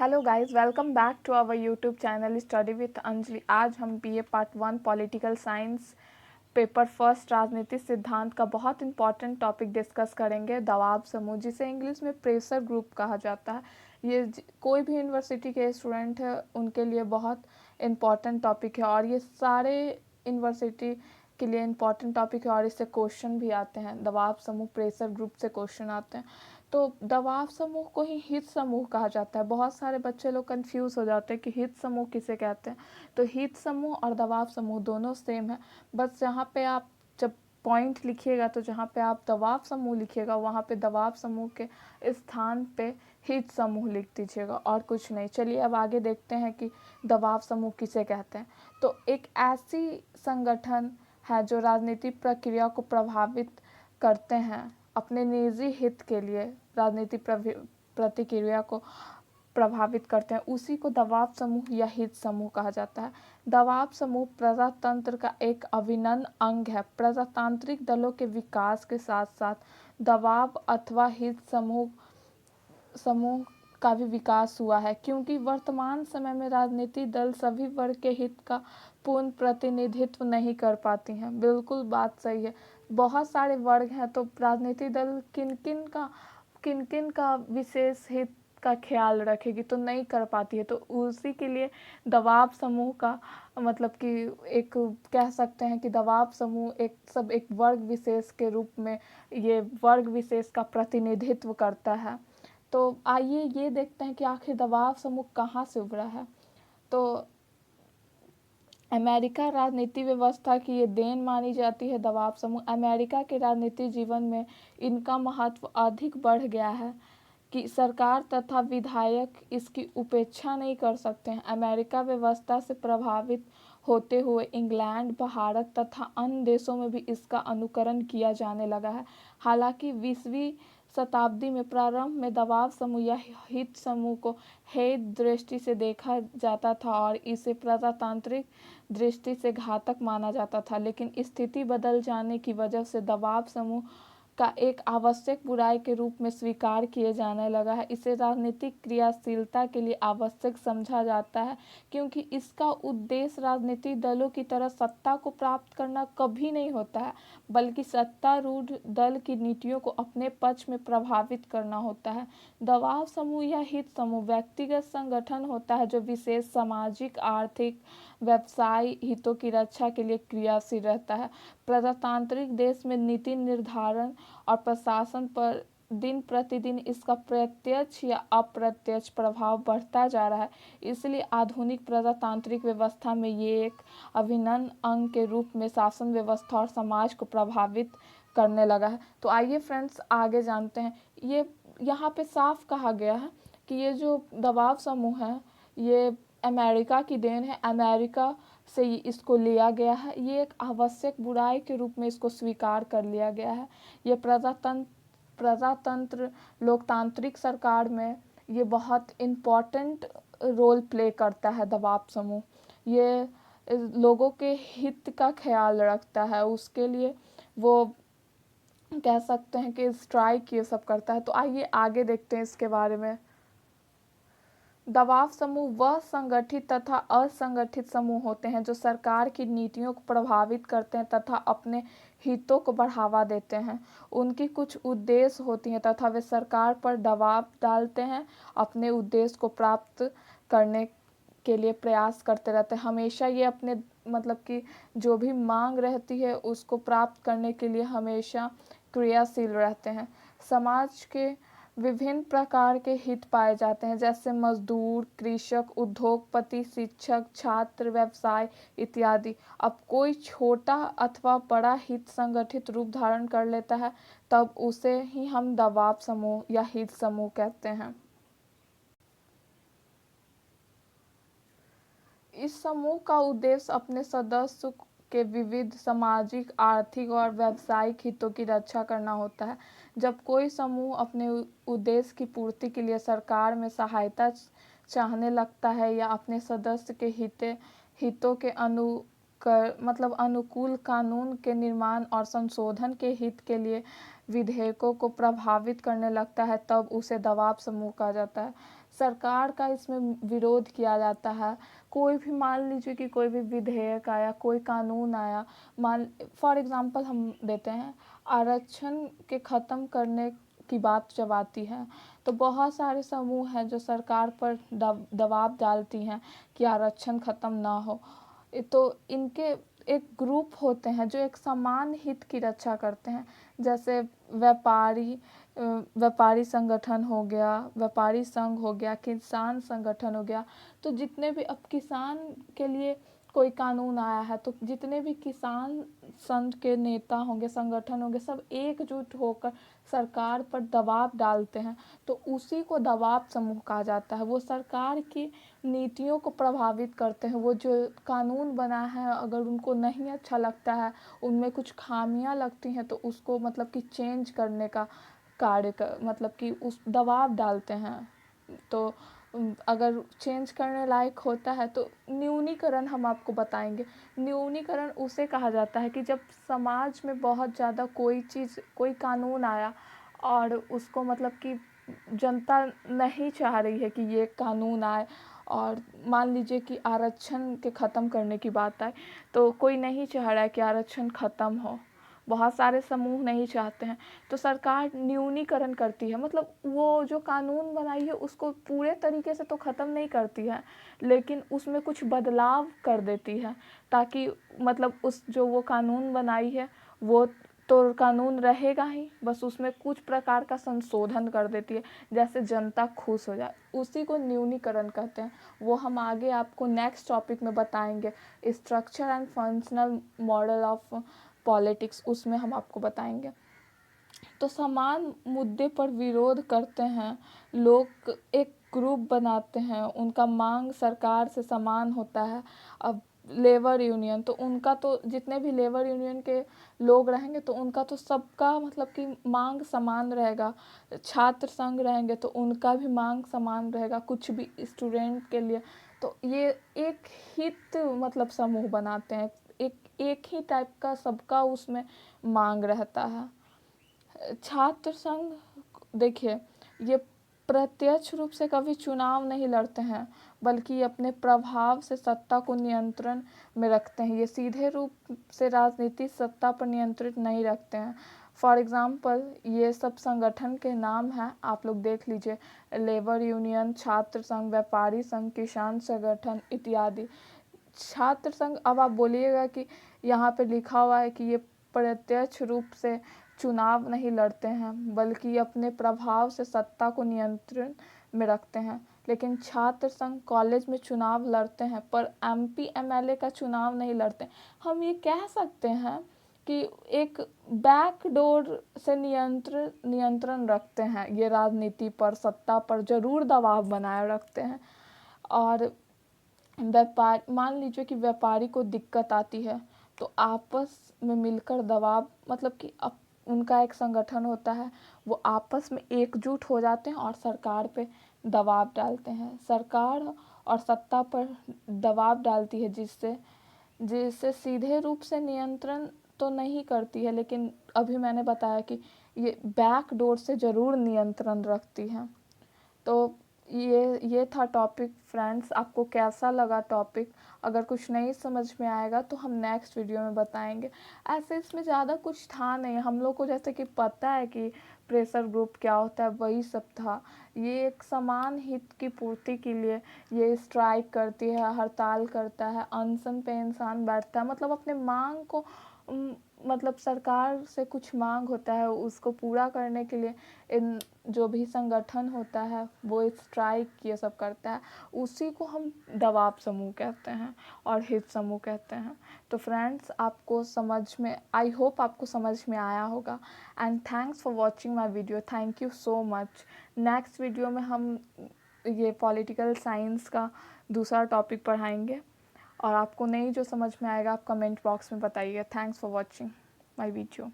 Hello guys, welcome back to our YouTube channel study with Anjali. आज हम BA part 1 political science paper first राजनीतिक सिद्धांत का बहुत इंपॉर्टेंट टॉपिक डिस्कस करेंगे, दबाव समूह, जिसे इंग्लिश में प्रेशर ग्रुप कहा जाता है। ये कोई भी यूनिवर्सिटी के स्टूडेंट है उनके लिए बहुत इम्पॉर्टेंट टॉपिक है और ये सारे यूनिवर्सिटी के लिए इम्पॉर्टेंट टॉपिक है और इससे क्वेश्चन भी आते हैं। दबाव समूह, प्रेशर ग्रुप से क्वेश्चन आते हैं। तो दबाव समूह को ही हित समूह कहा जाता है। बहुत सारे बच्चे लोग कंफ्यूज हो जाते हैं कि हित समूह किसे कहते हैं। तो हित समूह और दबाव समूह दोनों सेम है, बस जहाँ पे आप जब पॉइंट लिखिएगा तो जहाँ पे आप दबाव समूह लिखिएगा वहाँ पे दबाव समूह के स्थान पे हित समूह लिख दीजिएगा और कुछ नहीं। चलिए अब आगे देखते हैं कि दबाव समूह किसे कहते हैं। तो एक ऐसी संगठन है जो राजनीतिक प्रक्रिया को प्रभावित करते हैं अपने निजी हित के लिए, राजनीतिक प्रतिक्रिया को प्रभावित करते हैं, उसी को दबाव समूह या हित समूह कहा जाता है। दबाव समूह प्रजातंत्र का एक अभिन्न अंग है। प्रजातांत्रिक दलों के विकास के साथ साथ दबाव अथवा हित समूह का भी विकास हुआ है, क्योंकि वर्तमान समय में राजनीतिक दल सभी वर्ग के हित का पूर्ण प्रतिनिधित्व नहीं कर पाती हैं। बिल्कुल बात सही है, बहुत सारे वर्ग हैं तो राजनीतिक दल किन किन का विशेष हित का ख्याल रखेगी तो नहीं कर पाती है। तो उसी के लिए दबाव समूह का मतलब कि एक कह सकते हैं कि दबाव समूह एक वर्ग विशेष के रूप में ये वर्ग विशेष का प्रतिनिधित्व करता है। तो आइए ये देखते हैं कि आखिर दबाव समूह कहाँ से उभरा है। तो अमेरिका राजनीति व्यवस्था की ये देन मानी जाती है दबाव समूह। अमेरिका के राजनीतिक जीवन में इनका महत्व अधिक बढ़ गया है कि सरकार तथा विधायक इसकी उपेक्षा नहीं कर सकते हैं। अमेरिका व्यवस्था से प्रभावित होते हुए इंग्लैंड, भारत तथा अन्य देशों में भी इसका अनुकरण किया जाने लगा है। हालांकि 20वीं शताब्दी में प्रारंभ में दबाव समूह या हित समूह को हेय दृष्टि से देखा जाता था और इसे प्रजातांत्रिक दृष्टि से घातक माना जाता था, लेकिन स्थिति बदल जाने की वजह से दबाव समूह का एक आवश्यक बुराई के रूप में स्वीकार किए जाने लगा है। इसे राजनीतिक क्रियाशीलता के लिए आवश्यक समझा जाता है, क्योंकि इसका उद्देश्य राजनीतिक दलों की तरह सत्ता को प्राप्त करना कभी नहीं होता है, बल्कि सत्तारूढ़ दल की नीतियों को अपने पक्ष में प्रभावित करना होता है। दबाव समूह या हित समूह व्यक्तिगत संगठन होता है जो विशेष सामाजिक, आर्थिक, व्यवसाय हितों की रक्षा के लिए क्रियाशील रहता है। प्रजातांत्रिक देश में नीति निर्धारण और प्रशासन पर दिन प्रतिदिन इसका प्रत्यक्ष या अप्रत्यक्ष प्रभाव बढ़ता जा रहा है। इसलिए आधुनिक प्रजातांत्रिक व्यवस्था में ये एक अभिन्न अंग के रूप में शासन व्यवस्था और समाज को प्रभावित करने लगा है। तो आइए फ्रेंड्स आगे जानते हैं। ये यहाँ पे साफ कहा गया है कि ये जो दबाव समूह है ये अमेरिका की देन है। अमेरिका से इसको लिया गया है। ये एक आवश्यक बुराई के रूप में इसको स्वीकार कर लिया गया है। ये प्रजातंत्र लोकतांत्रिक सरकार में ये बहुत इम्पॉर्टेंट रोल प्ले करता है। दबाव समूह ये लोगों के हित का ख्याल रखता है, उसके लिए वो कह सकते हैं कि स्ट्राइक ये सब करता है। तो आइए आगे देखते हैं इसके बारे में। दबाव समूह वह संगठित तथा असंगठित समूह होते हैं जो सरकार की नीतियों को प्रभावित करते हैं तथा अपने हितों को बढ़ावा देते हैं। उनकी कुछ उद्देश्य होती हैं तथा वे सरकार पर दबाव डालते हैं, अपने उद्देश्य को प्राप्त करने के लिए प्रयास करते रहते हैं। हमेशा ये अपने मतलब कि जो भी मांग रहती है उसको प्राप्त करने के लिए हमेशा क्रियाशील रहते हैं। समाज के विभिन्न प्रकार के हित पाए जाते हैं, जैसे मजदूर, कृषक, उद्योगपति, शिक्षक, छात्र, व्यवसाय इत्यादि। अब कोई छोटा अथवा बड़ा हित संगठित रूप धारण कर लेता है तब उसे ही हम दबाव समूह या हित समूह कहते हैं। इस समूह का उद्देश्य अपने सदस्यों के विविध सामाजिक, आर्थिक और व्यावसायिक हितों की रक्षा करना होता है। जब कोई समूह अपने उद्देश्य की पूर्ति के लिए सरकार में सहायता चाहने लगता है या अपने सदस्य के हितों के अनुकूल कानून के निर्माण और संशोधन के हित के लिए विधेयकों को प्रभावित करने लगता है, तब उसे दबाव समूह कहा जाता है। सरकार का इसमें विरोध किया जाता है। कोई भी मान लीजिए कि कोई भी विधेयक आया, कोई कानून आया, मान फॉर एग्जांपल हम देते हैं, आरक्षण के ख़त्म करने की बात जब आती है तो बहुत सारे समूह हैं जो सरकार पर दबाव डालती हैं कि आरक्षण ख़त्म ना हो। तो इनके एक ग्रुप होते हैं जो एक समान हित की रक्षा करते हैं, जैसे व्यापारी संगठन हो गया, व्यापारी संघ हो गया, किसान संगठन हो गया। तो जितने भी अब किसान के लिए कोई कानून आया है तो जितने भी किसान संघ के नेता होंगे, संगठन होंगे, सब एकजुट होकर सरकार पर दबाव डालते हैं। तो उसी को दबाव समूह कहा जाता है। वो सरकार की नीतियों को प्रभावित करते हैं। वो जो कानून बना है अगर उनको नहीं अच्छा लगता है, उनमें कुछ खामियां लगती हैं तो उसको मतलब कि चेंज करने का कार्य मतलब कि उस दबाव डालते हैं। तो अगर चेंज करने लायक होता है तो न्यूनीकरण हम आपको बताएंगे। न्यूनीकरण उसे कहा जाता है कि जब समाज में बहुत ज़्यादा कोई चीज़, कोई कानून आया और उसको मतलब कि जनता नहीं चाह रही है कि ये कानून आए, और मान लीजिए कि आरक्षण के ख़त्म करने की बात आए तो कोई नहीं चाह रहा है कि आरक्षण ख़त्म हो, बहुत सारे समूह नहीं चाहते हैं, तो सरकार न्यूनीकरण करती है। मतलब वो जो कानून बनाई है उसको पूरे तरीके से तो ख़त्म नहीं करती है, लेकिन उसमें कुछ बदलाव कर देती है ताकि मतलब उस जो वो कानून बनाई है वो तो कानून रहेगा ही, बस उसमें कुछ प्रकार का संशोधन कर देती है जैसे जनता खुश हो जाए। उसी को न्यूनीकरण कहते हैं। वो हम आगे आपको नेक्स्ट टॉपिक में बताएंगे, structure and functional model of politics, उसमें हम आपको बताएंगे। तो समान मुद्दे पर विरोध करते हैं लोग, एक ग्रुप बनाते हैं, उनका मांग सरकार से समान होता है। अब लेबर यूनियन, तो उनका तो जितने भी लेबर यूनियन के लोग रहेंगे तो उनका तो सबका मतलब कि मांग समान रहेगा। छात्र संघ रहेंगे तो उनका भी मांग समान रहेगा, कुछ भी स्टूडेंट के लिए। तो ये एक हित मतलब समूह बनाते हैं, एक ही टाइप का सबका उसमें मांग रहता है। छात्र संघ, देखिए, ये प्रत्यक्ष रूप से कभी चुनाव नहीं लड़ते हैं बल्कि अपने प्रभाव से सत्ता को नियंत्रण में रखते हैं। ये सीधे रूप से राजनीतिक सत्ता पर नियंत्रित नहीं रखते हैं। फॉर एग्जाम्पल ये सब संगठन के नाम हैं, आप लोग देख लीजिए, लेबर यूनियन, छात्र संघ, व्यापारी संघ, किसान संगठन इत्यादि। छात्र संघ, अब आप बोलिएगा कि यहाँ पे लिखा हुआ है कि ये प्रत्यक्ष रूप से चुनाव नहीं लड़ते हैं बल्कि अपने प्रभाव से सत्ता को नियंत्रण में रखते हैं, लेकिन छात्र संघ कॉलेज में चुनाव लड़ते हैं पर एमपी एमएलए का चुनाव नहीं लड़ते। हम ये कह सकते हैं कि एक बैकडोर से नियंत्रण रखते हैं, ये राजनीति पर, सत्ता पर जरूर दबाव बनाए रखते हैं। और व्यापार, मान लीजिए कि व्यापारी को दिक्कत आती है तो आपस में मिलकर दबाव, मतलब कि उनका एक संगठन होता है, वो आपस में एकजुट हो जाते हैं और सरकार पे दबाव डालते हैं। सरकार और सत्ता पर दबाव डालती है जिससे सीधे रूप से नियंत्रण तो नहीं करती है, लेकिन अभी मैंने बताया कि ये बैक डोर से ज़रूर नियंत्रण रखती है। तो ये था टॉपिक फ्रेंड्स। आपको कैसा लगा टॉपिक? अगर कुछ नहीं समझ में आएगा तो हम नेक्स्ट वीडियो में बताएंगे। ऐसे इसमें ज़्यादा कुछ था नहीं, हम लोग को जैसे कि पता है कि प्रेशर ग्रुप क्या होता है, वही सब था। ये एक समान हित की पूर्ति के लिए ये स्ट्राइक करती है, हड़ताल करता है, अनशन पे इंसान बैठता है, मतलब अपने मांग को मतलब सरकार से कुछ मांग होता है उसको पूरा करने के लिए इन जो भी संगठन होता है वो स्ट्राइक ये सब करता है, उसी को हम दबाव समूह कहते हैं और हित समूह कहते हैं। तो फ्रेंड्स, आपको समझ में, आई होप आपको समझ में आया होगा। And thanks for watching my video, thank you so much. Next video में हम ये पॉलिटिकल साइंस का दूसरा टॉपिक पढ़ाएंगे, और आपको नहीं जो समझ में आएगा आप कमेंट बॉक्स में बताइए। Thanks for watching my video.